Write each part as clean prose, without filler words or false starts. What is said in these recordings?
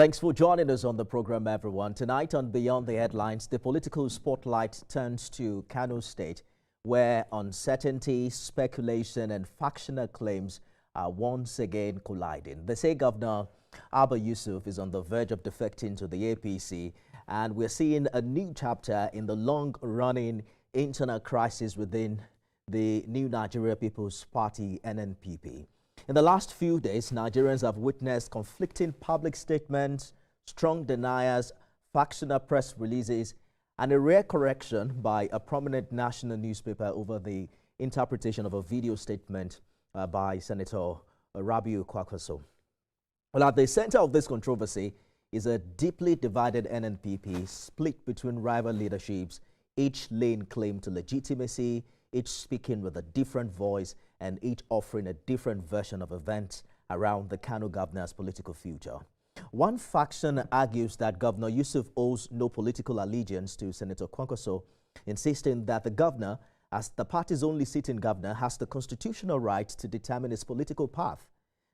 Thanks for joining us on the program, everyone. Tonight on Beyond the Headlines, the political spotlight turns to Kano State, where uncertainty, speculation, and factional claims are once again colliding. They say Governor Abba Yusuf is on the verge of defecting to the APC, and we're seeing a new chapter in the long-running internal crisis within the New Nigeria People's Party, NNPP. In the last few days, Nigerians have witnessed conflicting public statements, strong deniers, factional press releases, and a rare correction by a prominent national newspaper over the interpretation of a video statement by Senator Rabiu Kwankwaso. Well, at the center of this controversy is a deeply divided NNPP split between rival leaderships, each laying claim to legitimacy, each speaking with a different voice, and each offering a different version of events around the Kano governor's political future. One faction argues that Governor Yusuf owes no political allegiance to Senator Kwankwaso, insisting that the governor, as the party's only sitting governor, has the constitutional right to determine his political path.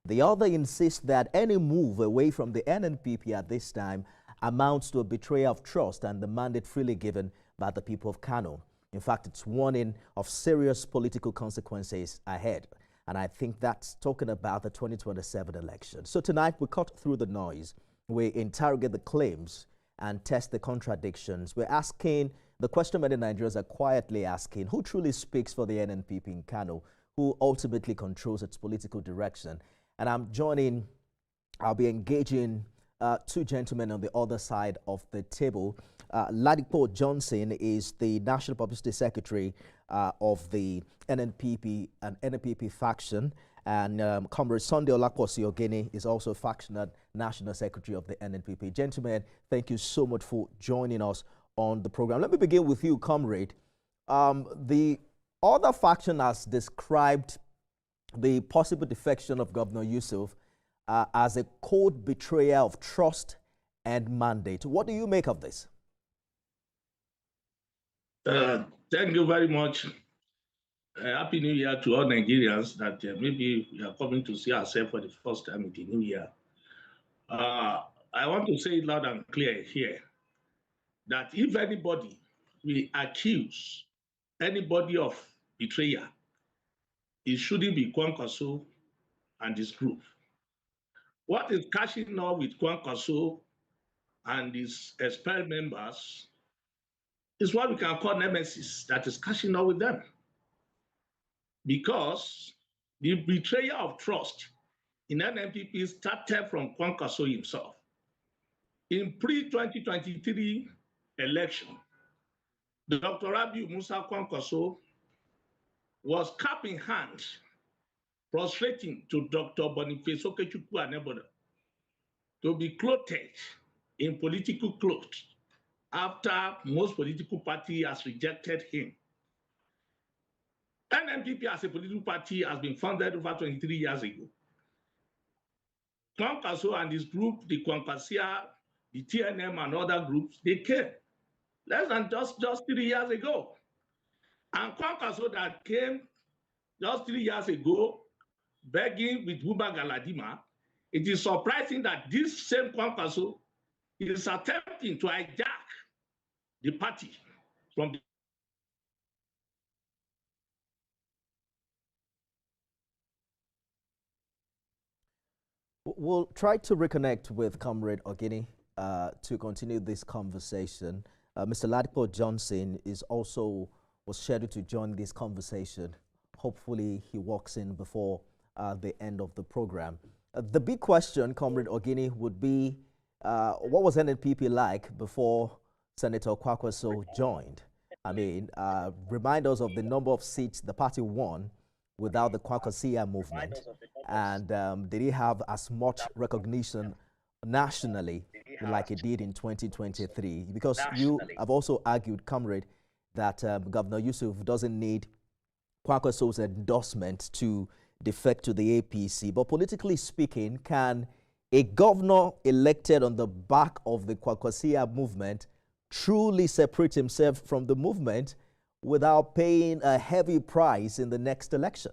The other insists that any move away from the NNPP at this time amounts to a betrayal of trust and the mandate freely given by the people of Kano. In fact, it's warning of serious political consequences ahead. And I think that's talking about the 2027 election. So tonight, we cut through the noise. We interrogate the claims and test the contradictions. We're asking the question many Nigerians are quietly asking: who truly speaks for the NNPP in Kano? Who ultimately controls its political direction? And I'll be engaging two gentlemen on the other side of the table. Ladipo Johnson is the National Publicity Secretary of the NNPP and NNPP faction, and Comrade Sunday Olakwosi Ogene is also Factional National Secretary of the NNPP. Gentlemen, thank you so much for joining us on the program. Let me begin with you, Comrade. The other faction has described the possible defection of Governor Yusuf as a cold betrayal of trust and mandate. What do you make of this? Thank you very much. Happy New Year to all Nigerians that maybe we are coming to see ourselves for the first time in the new year. I want to say it loud and clear here that if anybody will accuse anybody of betrayal, it shouldn't be Kwankwaso and his group. What is catching up with Kwankwaso and his expelled members is what we can call nemesis that is catching up with them. Because the betrayal of trust in NNPP started from Kwankwaso himself. In pre-2023 election, Dr. Rabiu Musa Kwankwaso was cap in hand, prostrating to Dr. Boniface Okechukwu Aneboda to be clothed in political clothes after most political party has rejected him. NNPP as a political party has been founded over 23 years ago. Kwankwaso and his group, the Kwankwasia, the TNM and other groups, they came less than just 3 years ago. And Kwankwaso that came just 3 years ago, begging with Buba Galadima, it is surprising that this same Kwankwaso is attempting to hijack the party from the We'll try to reconnect with Comrade Ogene to continue this conversation. Mr. Ladipo Johnson was scheduled to join this conversation. Hopefully he walks in before the end of the program. The big question, Comrade Ogene, would be what was NNPP like before Senator Kwankwaso joined? I mean, remind us of the number of seats the party won without the Kwankwasia movement, and did he have as much recognition nationally like it did in 2023? Because you have also argued, Comrade, that Governor Yusuf doesn't need Kwankwaso's endorsement to defect to the APC. But politically speaking, can a governor elected on the back of the Kwankwasia movement truly separate himself from the movement without paying a heavy price in the next election?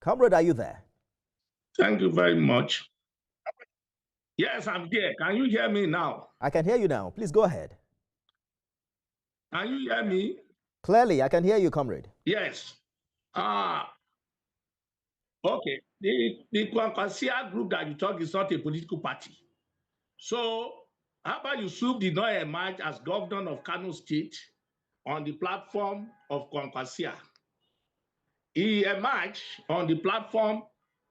Comrade, are you there? Thank you very much. Yes, I'm here. Can you hear me now? I can hear you now. Please go ahead. Can you hear me? Clearly, I can hear you, comrade. Yes. Okay. The Kwankwaso group that you talk is not a political party. So Abba Yusuf did not emerge as governor of Kano State on the platform of Kwankwaso. He emerged on the platform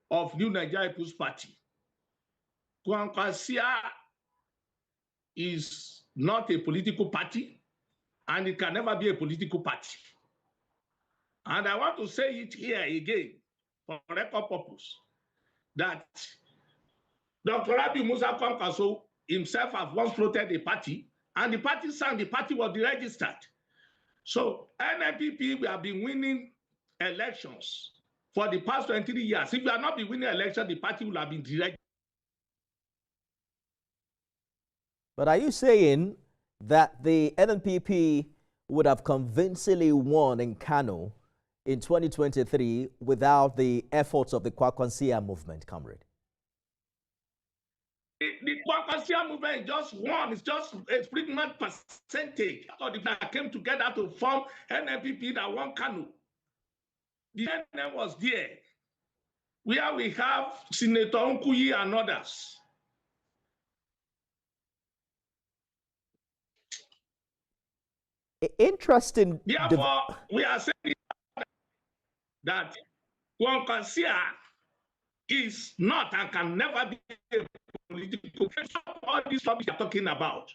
of New Nigeria People's Party. Kwankwaso is not a political party, and it can never be a political party. And I want to say it here again for record purpose that Dr. Rabiu Musa Kwankwaso himself has once floated a party, and the party signed, the party was deregistered. So NNPP, we have been winning elections for the past 23 years. If we have not been winning elections, the party will have been deregistered. But are you saying that the NNPP would have convincingly won in Kano in 2023 without the efforts of the Kwankwanso movement, comrade? The Kwankwanso movement is just one. It's just a pretty much percentage of the that came together to form NNPP that won Kano. The NN was there, where we have Senator Oguntoye and others. Interesting. Therefore, we are saying that Kwankwaso is not and can never be a political party. All these topics you're talking about.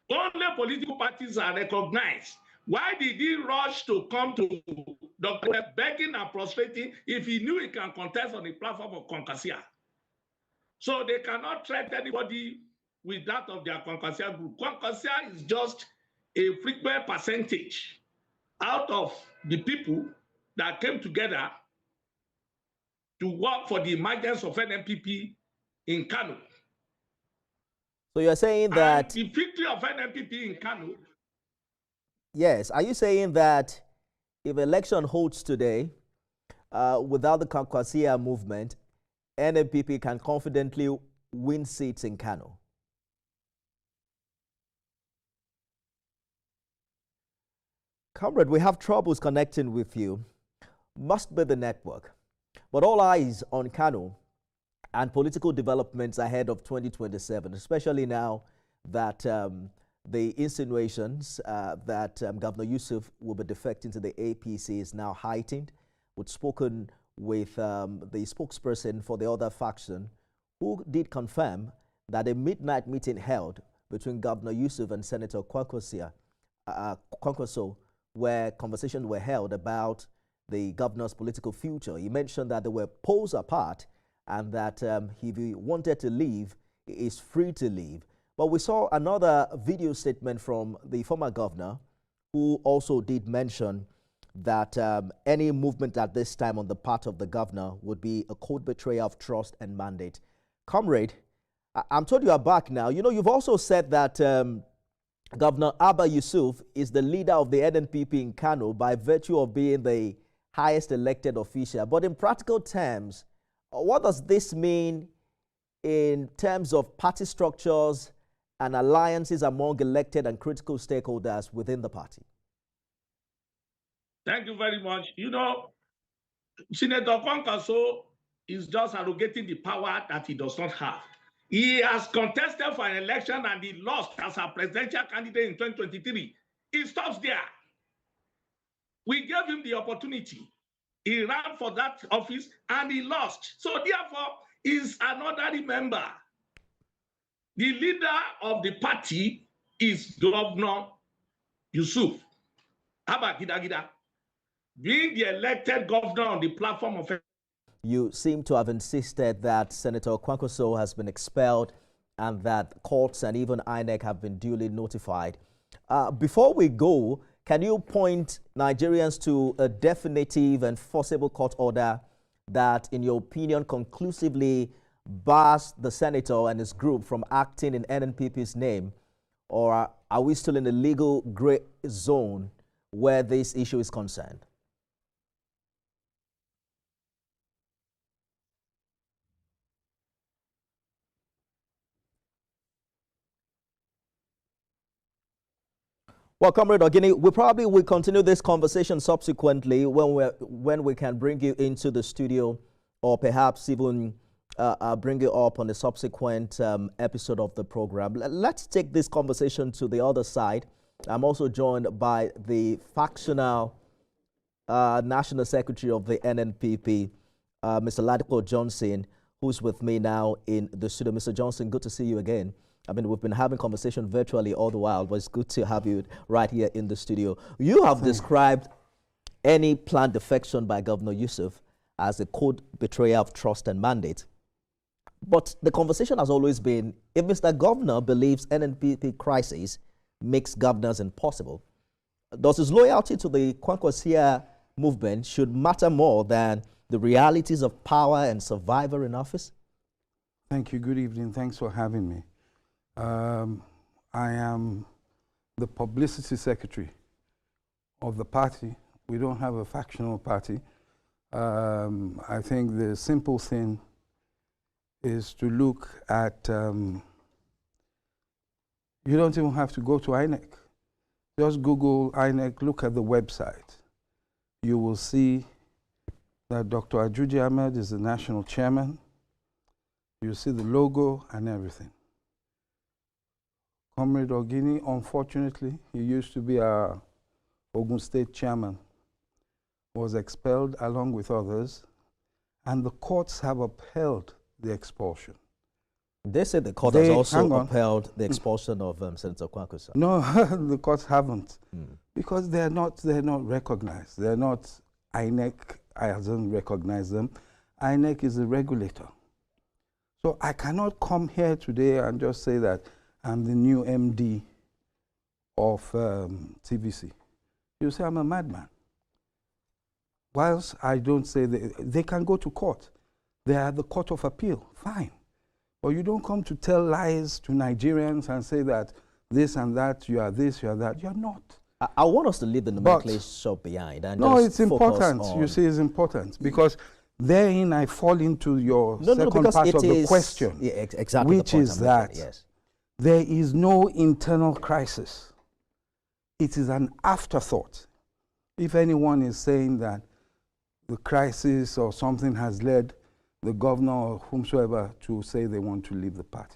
Only political parties are recognized. Why did he rush to come to Dr. begging and prostrating if he knew he can contest on the platform of Kwankwaso? So they cannot threaten anybody with that of their Kwankwaso group. Kwankwaso is just a frequent percentage out of the people that came together to work for the emergence of NNPP in Kano. So you're saying that... And the victory of NNPP in Kano... Yes. Are you saying that if election holds today, without the Kwankwaso movement, NNPP can confidently win seats in Kano? Comrade, we have troubles connecting with you. Must be the network. But all eyes on Kano and political developments ahead of 2027, especially now that the insinuations that Governor Yusuf will be defecting to the APC is now heightened. We've spoken with the spokesperson for the other faction, who did confirm that a midnight meeting held between Governor Yusuf and Senator Kwankwaso, where conversations were held about the governor's political future. He mentioned that they were poles apart and that if he wanted to leave, he is free to leave. But we saw another video statement from the former governor, who also did mention that any movement at this time on the part of the governor would be a cold betrayal of trust and mandate. Comrade, I'm told you are back now. You know, you've also said that Governor Abba Yusuf is the leader of the NNPP in Kano by virtue of being the highest elected official. But in practical terms, what does this mean in terms of party structures and alliances among elected and critical stakeholders within the party? Thank you very much. You know, Senator Kwankwaso is just arrogating the power that he does not have. He has contested for an election and he lost as a presidential candidate in 2023. He stops there. We gave him the opportunity. He ran for that office and he lost. So therefore, he's an ordinary member. The leader of the party is Governor Yusuf, Abba Gida, being the elected governor on the platform of... You seem to have insisted that Senator Kwankwaso has been expelled and that courts and even INEC have been duly notified. Before we go, can you point Nigerians to a definitive and forcible court order that, in your opinion, conclusively bars the senator and his group from acting in NNPP's name? Or are we still in a legal gray zone where this issue is concerned? Well, Comrade Ogini, we probably will continue this conversation subsequently when we can bring you into the studio, or perhaps even bring you up on a subsequent episode of the program. Let's take this conversation to the other side. I'm also joined by the Factional National Secretary of the NNPP, Mr. Ladipo Johnson, who's with me now in the studio. Mr. Johnson, good to see you again. I mean, we've been having conversation virtually all the while, but it's good to have you right here in the studio. You have described any planned defection by Governor Yusuf as a code betrayal of trust and mandate. But the conversation has always been, if Mr. Governor believes NNPP crisis makes governance impossible, does his loyalty to the Kwankwanso movement should matter more than the realities of power and survival in office? Thank you. Good evening. Thanks for having me. I am the publicity secretary of the party. We don't have a factional party. I think the simple thing is to look at, you don't even have to go to INEC. Just Google INEC, look at the website. You will see that Dr. Ajuji Ahmed is the national chairman. You see the logo and everything. Comrade Ogini, unfortunately, he used to be our Ogun State chairman, was expelled along with others, and the courts have upheld the expulsion. They said the court has also upheld the expulsion of Senator Kwankwaso. No, the courts haven't, because they're not recognized. They're not, INEC hasn't recognized them. INEC is the regulator. So I cannot come here today and just say that I'm the new MD of TVC. You say I'm a madman. Whilst I don't say they can go to court. They are the court of appeal, fine. But you don't come to tell lies to Nigerians and say that this and that, you are this, you are that. You're not. I want us to leave the nomenclature behind. And no, just it's important. You see, it's important. Because therein I fall into your second part of the question. Yeah, exactly. Which is that there is no internal crisis. It is an afterthought. If anyone is saying that the crisis or something has led the governor or whomsoever to say they want to leave the party,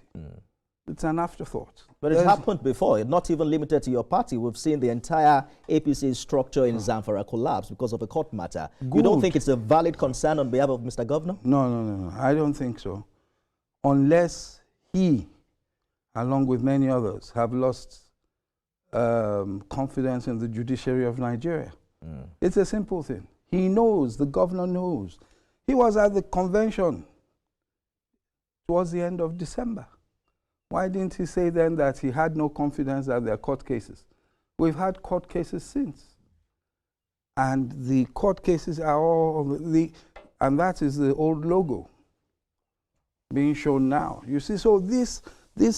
it's an afterthought. But it happened before, not even limited to your party. We've seen the entire APC structure in Zamfara collapse because of a court matter. Good. You don't think it's a valid concern on behalf of Mr. Governor? No. I don't think so. Unless he, along with many others, have lost confidence in the judiciary of Nigeria. It's a simple thing. He knows, the governor knows. He was at the convention towards the end of December. Why didn't he say then that he had no confidence that there are court cases? We've had court cases since. And the court cases are all, and that is the old logo being shown now. You see, so this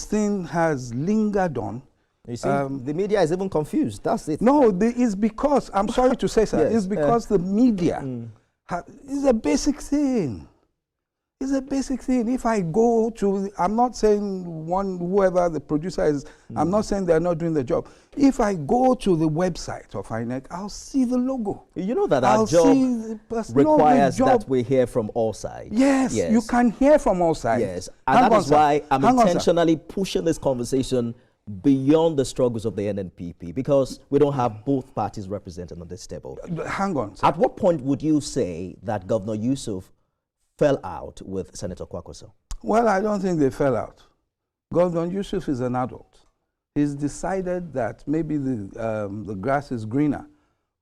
thing has lingered on. You see, the media is even confused. That's it. No, it's because, I'm sorry to say, sir, it's because the media is a basic thing. It's a basic thing. If I go to, I'm not saying whoever the producer is, I'm not saying they're not doing the job. If I go to the website of INEC, I'll see the logo. You know that our job requires that we hear from all sides. Yes, you can hear from all sides. Yes, and that is why I'm intentionally pushing this conversation beyond the struggles of the NNPP, because we don't have both parties represented on this table. Hang on, sir. At what point would you say that Governor Yusuf fell out with Senator Kwankwaso? Well, I don't think they fell out. Governor Yusuf is an adult. He's decided that maybe the grass is greener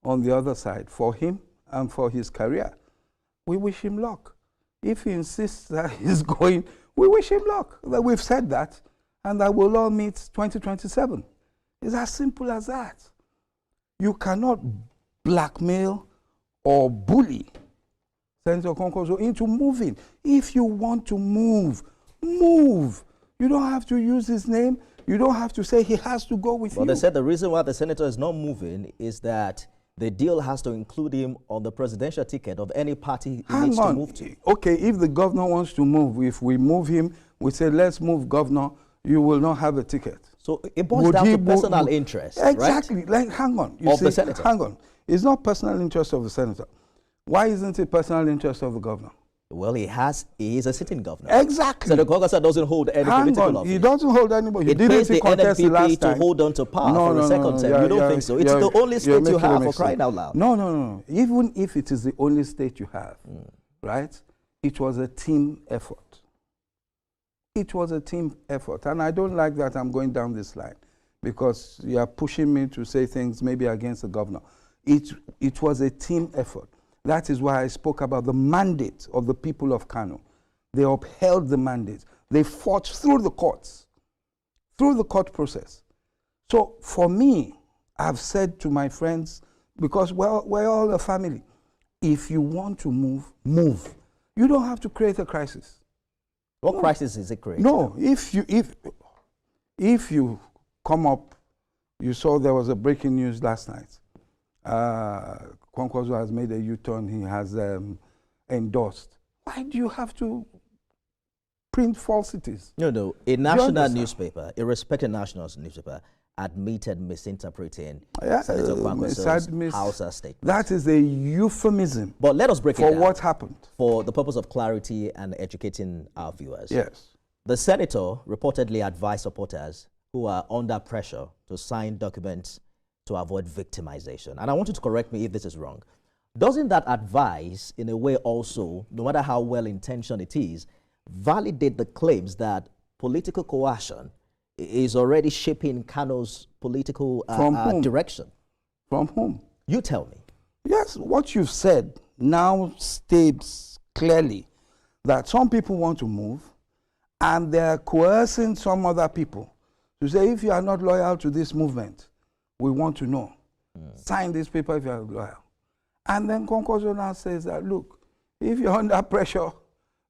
on the other side for him and for his career. We wish him luck. If he insists that he's going, we wish him luck. We've said that, and that we'll all meet 2027. It's as simple as that. You cannot blackmail or bully Senator Kwankwaso into moving. If you want to move, move. You don't have to use his name. You don't have to say he has to go with you. Well, they said the reason why the senator is not moving is that the deal has to include him on the presidential ticket of any party he needs to move to. Okay, if the governor wants to move, if we move him, we say, let's move governor, you will not have a ticket. So it boils down to personal interest, exactly. right? Like, hang on. Of the senator. Hang on. It's not personal interest of the senator. Why isn't it personal interest of the governor? Well, he is a sitting governor. Exactly. So the Kwankwaso doesn't hold any political office. He doesn't hold anybody. He it pays the NNPP to time. hold on to power for the second term. You don't think so? It's the only state you have, for crying out loud. No. Even if it is the only state you have, right? It was a team effort. It was a team effort. And I don't like that I'm going down this line because you are pushing me to say things maybe against the governor. It was a team effort. That is why I spoke about the mandate of the people of Kano. They upheld the mandate. They fought through the courts, through the court process. So for me, I've said to my friends, because we're all a family, if you want to move, move. You don't have to create a crisis. What crisis is it creating? No, if you come up, you saw there was a breaking news last night. Kwankwaso has made a U-turn. He has endorsed. Why do you have to print falsities? No. A national newspaper, a respected national newspaper, admitted misinterpreting Senator Kwankwaso's Hausa statement. That is a euphemism. But let us break it down. For what happened. For the purpose of clarity and educating our viewers. Yes. The senator reportedly advised supporters who are under pressure to sign documents to avoid victimization. And I want you to correct me if this is wrong. Doesn't that advice, in a way also, no matter how well-intentioned it is, validate the claims that political coercion is already shaping Kano's political direction? From whom? You tell me. Yes, what you've said now states clearly that some people want to move and they're coercing some other people to say, if you are not loyal to this movement, we want to know. Sign this paper if you are loyal. And then Kwankwaso now says that, look, if you're under pressure,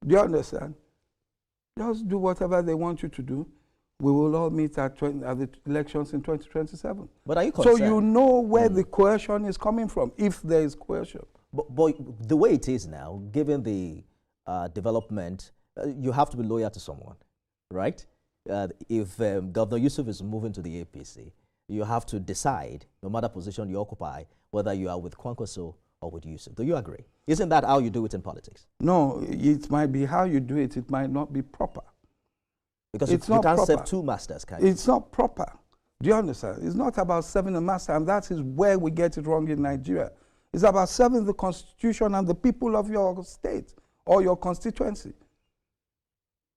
do you understand? Just do whatever they want you to do. We will all meet at the elections in 2027. But are you concerned? So you know where the coercion is coming from, if there is coercion. But the way it is now, given the development, you have to be loyal to someone, right? If Governor Yusuf is moving to the APC, you have to decide, no matter position you occupy, whether you are with Kwankwaso or with Yusuf. Do you agree? Isn't that how you do it in politics? No, it might be how you do it. It might not be proper. Because you can't serve two masters, can you? It's not proper. Do you understand? It's not about serving a master, and that is where we get it wrong in Nigeria. It's about serving the constitution and the people of your state or your constituency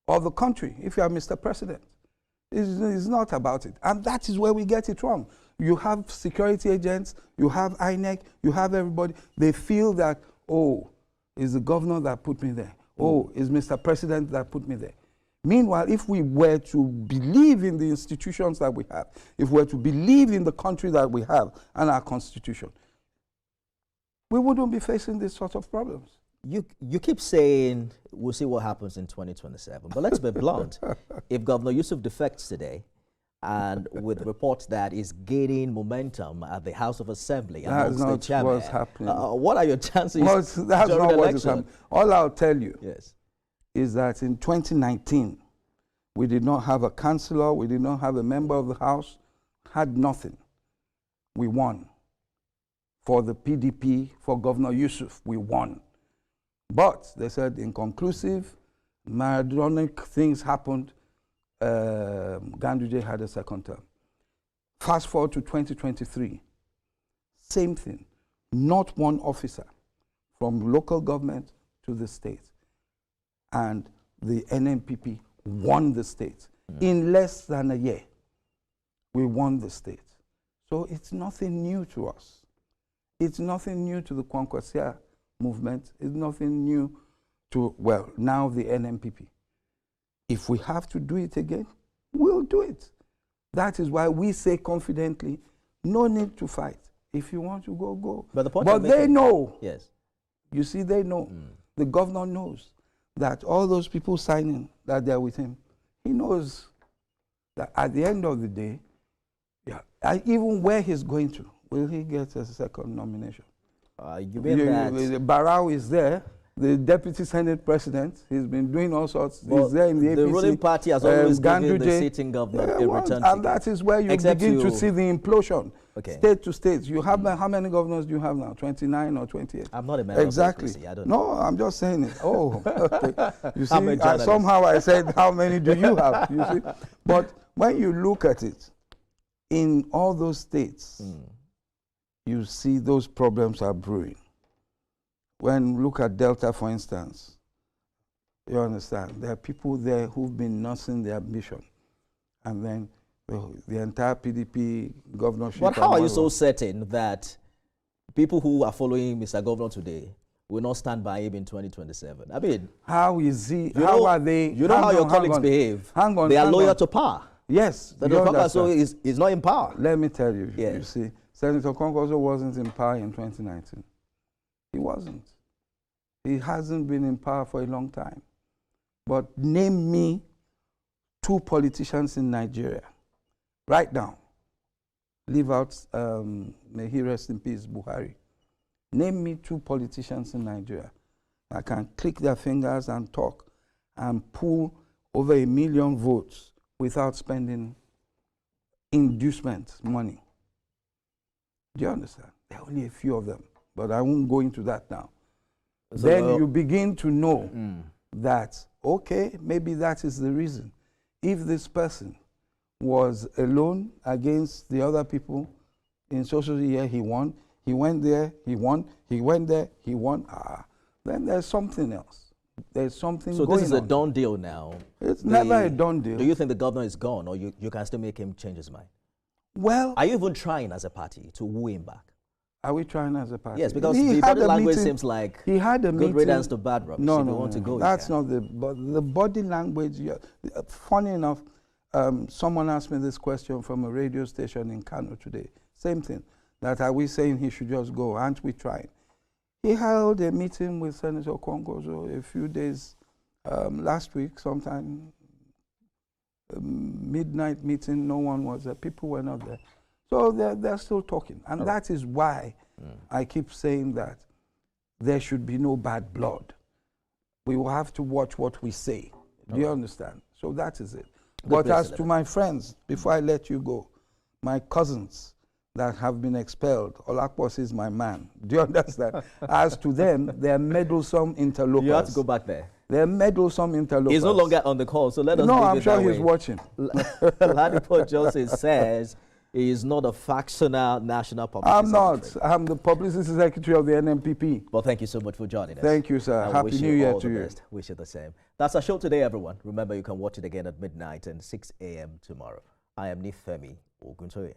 or the country, if you are Mr. President. It's not about it. And that is where we get it wrong. You have security agents, you have INEC, you have everybody. They feel that, oh, it's the governor that put me there. Oh, it's Mr. President that put me there. Meanwhile, if we were to believe in the institutions that we have, if we were to believe in the country that we have and our constitution, we wouldn't be facing this sort of problems. You keep saying we'll see what happens in 2027, but let's be blunt. If Governor Yusuf defects today, and with reports that he's gaining momentum at the House of Assembly amongst the chairman, what's happening. What are your chances? Well, that's not what is happening. All I'll tell you is that in 2019, we did not have a councillor, we did not have a member of the House, had nothing. We won. For the PDP, for Governor Yusuf, we won. But they said inconclusive, Maradonic things happened. Ganduje had a second term. Fast forward to 2023, same thing. Not one officer from local government to the state. And the NNPP won the state. In less than a year, we won the state. So it's nothing new to us. It's nothing new to the Kwankwaso movement. Is nothing new to, well, now the NNPP. If we have to do it again, we'll do it. That is why we say confidently, no need to fight. If you want to go, go. But they know. Yes. You see, they know. The governor knows that all those people signing, that they're with him, he knows that at the end of the day, even where he's going to, will he get a second nomination? You mean that Barrow is there. the deputy Senate president. He's been doing all sorts. Well, he's there in the APC. The ruling party has always given the Ganduje, sitting governor a return ticket. and that is where you begin to see the implosion. Okay. State to state. You have how many governors do you have now? 29 or 28? I'm not a member exactly. of the APC. I don't know. No, I'm just saying it. Oh, okay. You see, somehow I said, how many do you have? You see, but when you look at it, in all those states, you see those problems are brewing. When you look at Delta, for instance, you understand, there are people there who've been nursing their ambition. And then the entire PDP governorship. But how are you so certain that people who are following Mr. Governor today will not stand by him in 2027? I mean, how is he? How are they? You know how your colleagues behave. Hang on. They are loyal to power. Yes. Senator Kwankwaso is not in power. Let me tell you. Yeah. You see, Senator Kwankwaso wasn't in power in 2019. He wasn't. He hasn't been in power for a long time. But name me 2 politicians in Nigeria, right now. Leave out, may he rest in peace, Buhari. Name me 2 politicians in Nigeria that can click their fingers and talk and pull over 1 million votes without spending inducement money. Do you understand? There are only a few of them, but I won't go into that now. So then you begin to know that, okay, maybe that is the reason. If this person was alone against the other people in social year, he won. He went there, he won. He went there, he won. Then there's something else. There's something going on. So this is a done deal now. It's never a done deal. Do you think the governor is gone, or you can still make him change his mind? Well, are you even trying as a party to woo him back? Are we trying as a party? Yes, because the body language seems like he had a good riddance to bad rubbish. No, if no, you want to go, that's not the body language. Funny enough, someone asked me this question from a radio station in Kano today. Same thing. That are we saying he should just go? Aren't we trying? He held a meeting with Senator Kwankwaso a few days last week, sometime midnight meeting. No one was there. People were not there. So they're still talking. And that is why I keep saying that there should be no bad blood. We will have to watch what we say. Do you understand? So that is it. But as to my friends, before I let you go, my cousins that have been expelled, Olakpos is my man. Do you understand? As to them, they're meddlesome interlopers. You have to go back there. They're meddlesome interlopers. He's no longer on the call, so let us No, leave I'm it sure that he's way. watching. Ladipo Joseph says he is not a factional national publicity I'm not. secretary. I'm the publicity secretary of the NNPP. Well, thank you so much for joining us. Thank you, sir. Happy New Year to you. Wish you the same. That's our show today, everyone. Remember, you can watch it again at midnight and 6 a.m. tomorrow. I am Nifemi Oguntoye.